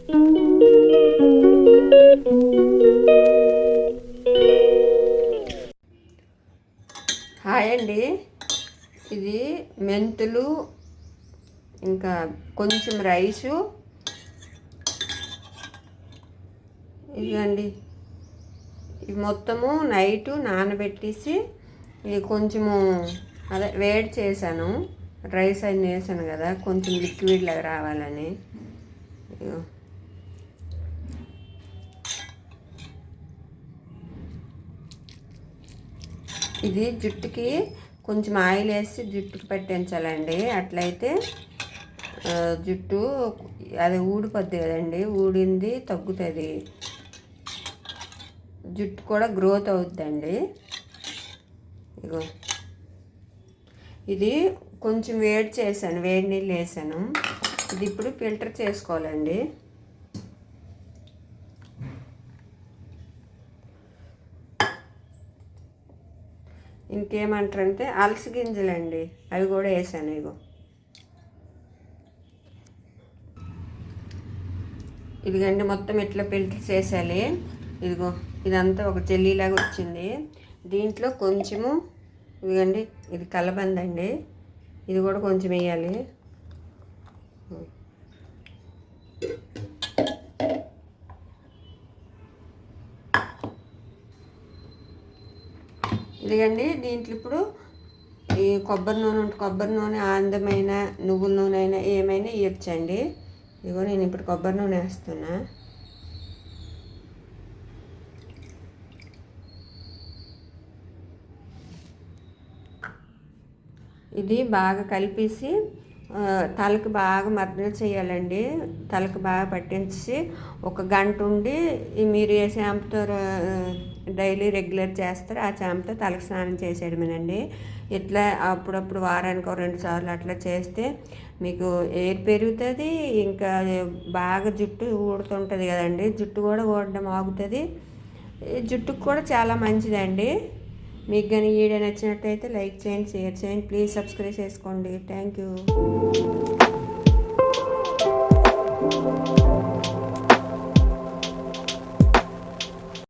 Hi అండి, ఇది మెంతులు ఇంకా కొంచెం రైసు ఇదండి. ఇవి మొత్తము నైటు నానబెట్టేసి ఇది కొంచెము అదే వేడి చేశాను. రైస్ అన్ని వేసాను కదా, కొంచెం లిక్విడ్ లాగా రావాలని. ఇది జుట్టుకి కొంచెం ఆయిల్ వేసి జుట్టుకి పట్టించాలండి. అట్లయితే జుట్టు అది ఊడిపోద్ది కదండి, ఊడింది తగ్గుతుంది, జుట్టు కూడా గ్రోత్ అవుద్దండి. ఇగో ఇది కొంచెం వేడి చేశాను, వేడి నీళ్ళు వేసాను. ఇది ఇప్పుడు ఫిల్టర్ చేసుకోవాలండి. ఇంకేమంటారంటే అలసి గింజలండి, అవి కూడా వేసాను. ఇదిగండి మొత్తం ఇట్లా ఫిల్టర్ చేసేయాలి. ఇదిగో ఇదంతా ఒక జెల్లీలాగా వచ్చింది. దీంట్లో కొంచెము ఇదిగండి, ఇది కలబంద అండి, ఇది కూడా కొంచెం వేయాలి. ఇదిగండి దీంట్లో ఇప్పుడు ఈ కొబ్బరి నూనె ఉంటే కొబ్బరి నూనె, ఆనందమైన నువ్వుల నూనె అయినా ఏమైనా ఇవ్వచ్చండి. ఇదిగో నేను ఇప్పుడు కొబ్బరి నూనె వేస్తున్నా. ఇది బాగా కలిపేసి తలకు బాగా మర్దన చేయాలండి. తలకు బాగా పట్టించి ఒక గంట ఉండి మీరు ఏ షాంపుతో డైలీ రెగ్యులర్ చేస్తారో ఆ షాంపుతో తలకు స్నానం చేసేయడమేనండి. ఇట్లా అప్పుడప్పుడు వారానికి 2 సార్లు అట్లా చేస్తే మీకు ఎయిర్ పెరుగుతుంది. ఇంకా బాగా జుట్టు ఊడుతుంటుంది కదండి, జుట్టు కూడా ఊడడం ఆగుతుంది. జుట్టుకు కూడా చాలా మంచిదండి. మీకు కానీ ఈ వీడియో నచ్చినట్టయితే లైక్ చేయండి, షేర్ చేయండి, ప్లీజ్ సబ్స్క్రైబ్ చేసుకోండి. Thank you.